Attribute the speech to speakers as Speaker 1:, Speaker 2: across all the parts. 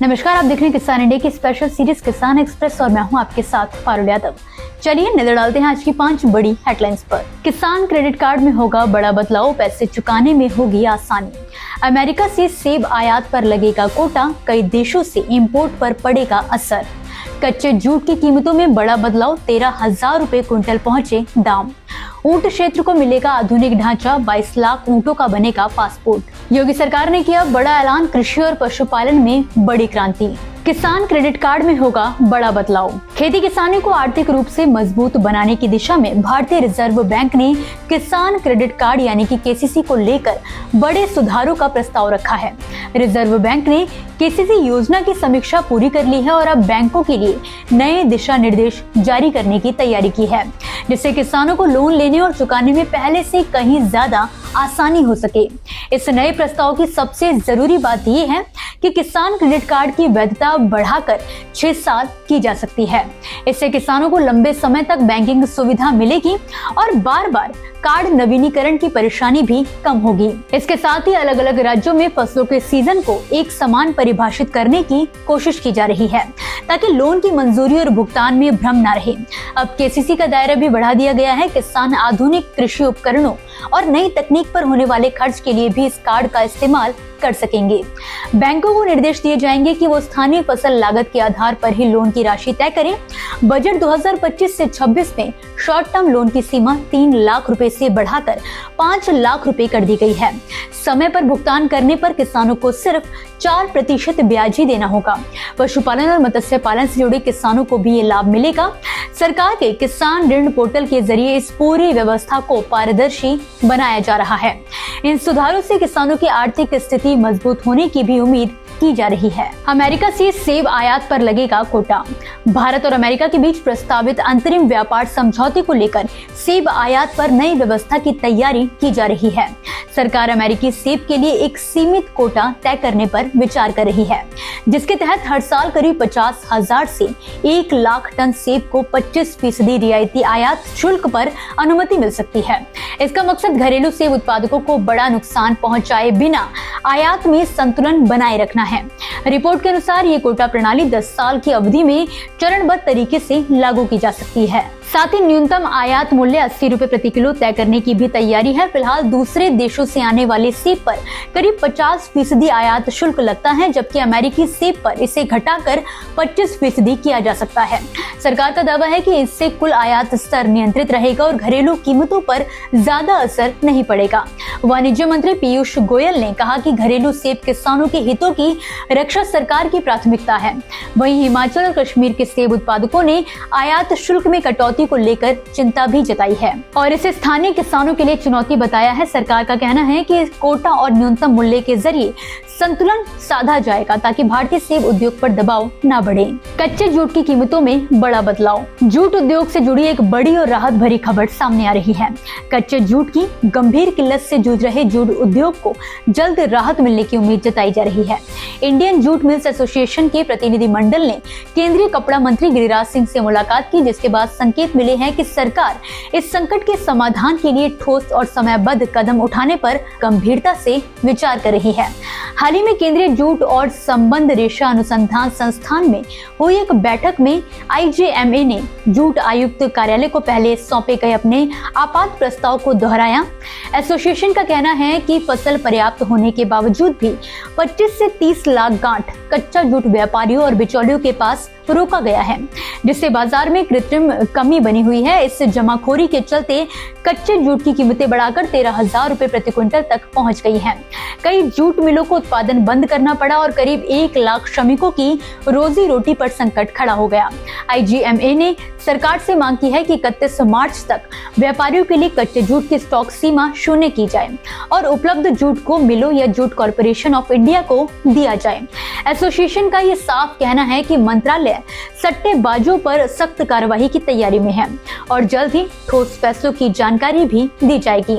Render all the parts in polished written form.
Speaker 1: नमस्कार, आप देख रहे हैं किसान इंडिया की स्पेशल सीरीज किसान एक्सप्रेस और मैं हूं आपके साथ पारुल यादव। चलिए नजर डालते हैं आज की 5 बड़ी हेडलाइंस पर। किसान क्रेडिट कार्ड में होगा बड़ा बदलाव, पैसे चुकाने में होगी आसानी। अमेरिका से सेब आयात पर लगेगा कोटा, कई देशों से इंपोर्ट पर पड़ेगा असर। कच्चे जूट की कीमतों में बड़ा बदलाव, 13,000 रुपए क्विंटल पहुंचे दाम। ऊंट क्षेत्र को मिलेगा आधुनिक ढांचा, 22 लाख ऊंटों का बनेगा पासपोर्ट। योगी सरकार ने किया बड़ा ऐलान, कृषि और पशुपालन में बड़ी क्रांति। किसान क्रेडिट कार्ड में होगा बड़ा बदलाव। खेती किसानी को आर्थिक रूप से मजबूत बनाने की दिशा में भारतीय रिजर्व बैंक ने किसान क्रेडिट कार्ड यानी कि केसीसी को लेकर बड़े सुधारों का प्रस्ताव रखा है। रिजर्व बैंक ने केसीसी योजना की समीक्षा पूरी कर ली है और अब बैंकों के लिए नए दिशा निर्देश जारी करने की तैयारी की है, जिससे किसानों को लोन लेने और चुकाने में पहले से कहीं ज्यादा आसानी हो सके। इस नए प्रस्ताव की सबसे जरूरी बात यह है कि किसान क्रेडिट कार्ड की वैधता बढ़ाकर 6 साल की जा सकती है। इससे किसानों को लंबे समय तक बैंकिंग सुविधा मिलेगी और बार बार कार्ड नवीनीकरण की परेशानी भी कम होगी। इसके साथ ही अलग अलग राज्यों में फसलों के सीजन को एक समान परिभाषित करने की कोशिश की जा रही है, ताकि लोन की मंजूरी और भुगतान में भ्रम न रहे। अब केसीसी का दायरा भी बढ़ा दिया गया है। किसान आधुनिक कृषि उपकरणों और नई तकनीक पर होने वाले खर्च के लिए भी इस कार्ड का इस्तेमाल कर सकेंगे। बैंकों को निर्देश दिए जाएंगे कि वो स्थानीय फसल लागत के आधार पर ही लोन की राशि तय करें। बजट 2025 से 26 में शॉर्ट टर्म लोन की सीमा 3 लाख रुपए से बढ़ाकर 5 लाख रुपए कर दी गई है। समय पर भुगतान करने पर किसानों को सिर्फ 4% ब्याज ही देना होगा। पशुपालन और मत्स्य पालन से जुड़े किसानों को भी ये लाभ मिलेगा। सरकार के किसान ऋण पोर्टल के जरिए इस पूरी व्यवस्था को पारदर्शी बनाया जा रहा है। इन सुधारों से किसानों की आर्थिक स्थिति मजबूत होने की भी उम्मीद की जा रही है। अमेरिका से सेब आयात पर लगेगा कोटा। भारत और अमेरिका के बीच प्रस्तावित अंतरिम व्यापार समझौते को लेकर सेब आयात पर नई व्यवस्था की तैयारी की जा रही है। सरकार अमेरिकी सेब के लिए एक सीमित कोटा तय करने पर विचार कर रही है, जिसके तहत हर साल करीब 50,000 से 1 लाख टन सेब को 25% रियायती आयात शुल्क पर अनुमति मिल सकती है। इसका मकसद घरेलू सेब उत्पादकों को बड़ा नुकसान पहुंचाए बिना आयात में संतुलन बनाए रखना है। रिपोर्ट के अनुसार ये कोटा प्रणाली 10 साल की अवधि में चरणबद्ध तरीके से लागू की जा सकती है। साथ ही न्यूनतम आयात मूल्य 80 रुपए प्रति किलो तय करने की भी तैयारी है। फिलहाल दूसरे देशों से आने वाले सेब पर करीब 50% आयात शुल्क लगता है, जबकि अमेरिकी सेब पर इसे घटाकर 25% किया जा सकता है। सरकार का दावा है कि इससे कुल आयात स्तर नियंत्रित रहेगा और घरेलू कीमतों पर ज्यादा असर नहीं पड़ेगा। वाणिज्य मंत्री पीयूष गोयल ने कहा कि घरेलू सेब किसानों के हितों की रक्षा सरकार की प्राथमिकता है। वहीं हिमाचल और कश्मीर के सेब उत्पादकों ने आयात शुल्क में कटौती को लेकर चिंता भी जताई है और इसे स्थानीय किसानों के लिए चुनौती बताया है। सरकार का कहना है कि कोटा और न्यूनतम मूल्य के जरिए संतुलन साधा जाएगा, ताकि भारतीय सेब उद्योग पर दबाव न बढ़े। कच्चे जूट की कीमतों में बड़ा बदलाव। जूट उद्योग से जुड़ी एक बड़ी और राहत भरी खबर सामने आ रही है। कच्चे जूट की गंभीर किल्लत से जूझ रहे जूट उद्योग को जल्द राहत मिलने की उम्मीद जताई जा रही है। इंडियन जूट मिल्स एसोसिएशन के प्रतिनिधि मंडल ने केंद्रीय कपड़ा मंत्री गिरिराज सिंह से मुलाकात की, जिसके बाद संकेत मिले हैं कि सरकार इस संकट के समाधान के लिए ठोस और समयबद्ध कदम उठाने पर गंभीरता से विचार कर रही है। हाल ही में केंद्रीय जूट और संबंध रेशा अनुसंधान संस्थान में हुई एक बैठक में आईजेएमए ने जूट आयुक्त कार्यालय को पहले सौंपे गए अपने आपात प्रस्ताव को दोहराया। एसोसिएशन का कहना है कि फसल पर्याप्त होने के बावजूद भी 25 से 30 लाख गांठ कच्चा जूट व्यापारियों और बिचौलियों के पास रोका गया है, जिससे बाजार में कृत्रिम कमी बनी हुई है। इस जमाखोरी के चलते कच्चे जूट की कीमतें बढ़ाकर 13,000 रुपए प्रति क्विंटल तक पहुंच गई हैं। कई जूट मिलों को उत्पादन बंद करना पड़ा और करीब 1 लाख श्रमिकों की रोजी रोटी पर संकट खड़ा हो गया। आईजीएमए ने सरकार से मांग की है कि 31 मार्च तक व्यापारियों के लिए कच्चे जूट की स्टॉक सीमा 0 की जाए और उपलब्ध जूट को मिलों या जूट कॉर्पोरेशन ऑफ इंडिया को दिया जाए। एसोसिएशन का ये साफ कहना है कि मंत्रालय सट्टेबाजों पर सख्त कार्रवाई की तैयारी में है और जल्द ही ठोस फैसलों की जानकारी भी दी जाएगी,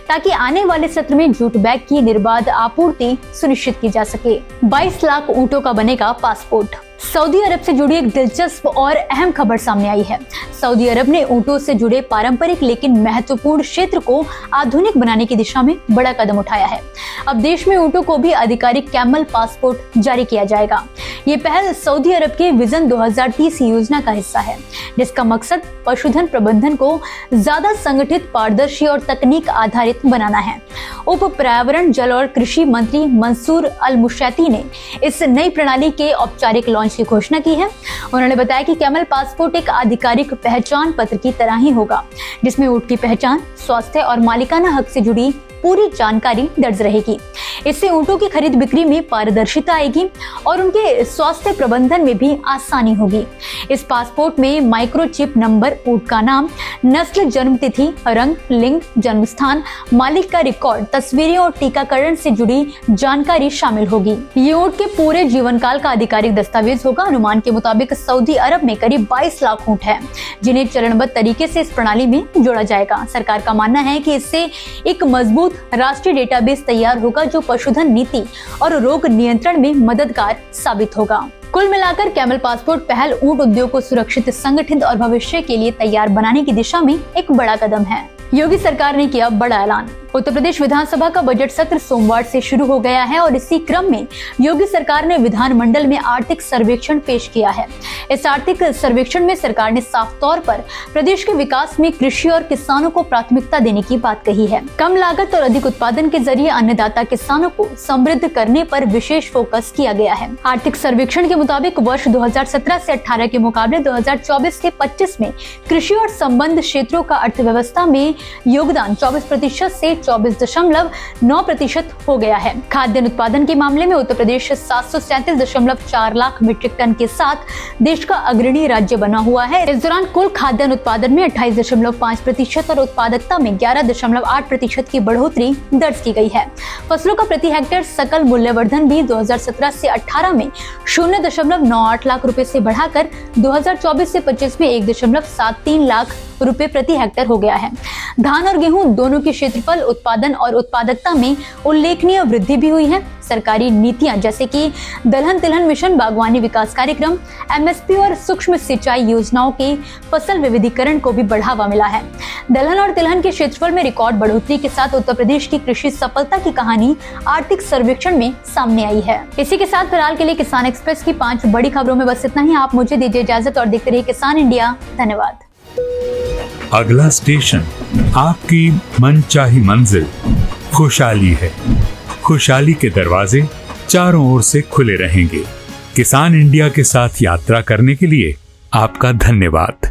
Speaker 1: ताकि आने वाले सत्र में जूट बैग की निर्बाध आपूर्ति सुनिश्चित की जा सके। 22 लाख ऊंटों का बनेगा पासपोर्ट। सऊदी अरब से जुड़ी एक दिलचस्प और अहम खबर सामने आई है। सऊदी अरब ने ऊंटों से जुड़े पारंपरिक लेकिन महत्वपूर्ण क्षेत्र को आधुनिक बनाने की दिशा में बड़ा कदम उठाया है। अब देश में ऊंटों को भी आधिकारिक कैमल पासपोर्ट जारी किया जाएगा। ये पहल सऊदी अरब के विजन 2030 योजना का हिस्सा है, जिसका मकसद पशुधन प्रबंधन को ज्यादा संगठित, पारदर्शी और तकनीक आधारित बनाना है। उप पर्यावरण, जल और कृषि मंत्री मंसूर अल मुशैती ने इस नई प्रणाली के औपचारिक लॉन्च की घोषणा की है। उन्होंने बताया कि कैमल पासपोर्ट एक आधिकारिक पहचान पत्र की तरह ही होगा, जिसमें ऊंट की पहचान, स्वास्थ्य और मालिकाना हक से जुड़ी पूरी जानकारी दर्ज रहेगी। इससे ऊंटों की खरीद बिक्री में पारदर्शिता आएगी और उनके स्वास्थ्य प्रबंधन में भी आसानी होगी। इस पासपोर्ट में माइक्रोचिप नंबर, ऊंट का नाम, नस्ल, जन्म तिथि, रंग, लिंग, जन्म स्थान, मालिक का रिकॉर्ड, तस्वीरें और टीकाकरण से जुड़ी जानकारी शामिल होगी। ये ऊंट के पूरे जीवन काल का आधिकारिक दस्तावेज होगा। अनुमान के मुताबिक सऊदी अरब में करीब 22 लाख ऊंट हैं, जिन्हें चरणबद्ध तरीके से इस प्रणाली में जोड़ा जाएगा। सरकार का मानना है कि इससे एक मजबूत राष्ट्रीय डेटाबेस तैयार होगा, जो पशुधन नीति और रोग नियंत्रण में मददगार साबित होगा। कुल मिलाकर कैमल पासपोर्ट पहल ऊंट उद्योग को सुरक्षित, संगठित और भविष्य के लिए तैयार बनाने की दिशा में एक बड़ा कदम है। योगी सरकार ने किया बड़ा ऐलान। उत्तर प्रदेश विधानसभा का बजट सत्र सोमवार से शुरू हो गया है और इसी क्रम में योगी सरकार ने विधानमंडल में आर्थिक सर्वेक्षण पेश किया है। इस आर्थिक सर्वेक्षण में सरकार ने साफ तौर पर प्रदेश के विकास में कृषि और किसानों को प्राथमिकता देने की बात कही है। कम लागत और अधिक उत्पादन के जरिए अन्नदाता किसानों को समृद्ध करने पर विशेष फोकस किया गया है। आर्थिक सर्वेक्षण के मुताबिक वर्ष 2017 से 18 के मुकाबले 2024 से 25 में कृषि और संबंध क्षेत्रों का अर्थव्यवस्था में योगदान 24% से 24.9% हो गया है। खाद्यान्न उत्पादन के मामले में उत्तर प्रदेश 737.4 लाख मीट्रिक टन के साथ देश का अग्रणी राज्य बना हुआ है। इस दौरान कुल खाद्यान्न उत्पादन में 28.5% और उत्पादकता में 11.8% की बढ़ोतरी दर्ज की गई है। फसलों का प्रति हेक्टेयर सकल मूल्यवर्धन भी 2017 से 18 में 0.98 लाख रुपए से बढ़ाकर 2024 से 25 में 1.73 लाख रुपए प्रति हेक्टेयर हो गया है। धान और गेहूं दोनों के क्षेत्रफल, उत्पादन और उत्पादकता में उल्लेखनीय वृद्धि भी हुई है। सरकारी नीतियां जैसे कि दलहन तिलहन मिशन, बागवानी विकास कार्यक्रम, एमएसपी और सूक्ष्म सिंचाई योजनाओं के फसल विविधीकरण को भी बढ़ावा मिला है। दलहन और तिलहन के क्षेत्रफल में रिकॉर्ड बढ़ोतरी के साथ उत्तर प्रदेश की कृषि सफलता की कहानी आर्थिक सर्वेक्षण में सामने आई है। इसी के साथ फिलहाल के लिए किसान एक्सप्रेस की 5 बड़ी खबरों में बस इतना ही। आप मुझे दीजिए इजाजत और देखते रहिए किसान इंडिया। धन्यवाद।
Speaker 2: अगला स्टेशन आपकी मनचाही मंजिल खुशहाली है। खुशहाली के दरवाजे चारों ओर से खुले रहेंगे। किसान इंडिया के साथ यात्रा करने के लिए आपका धन्यवाद।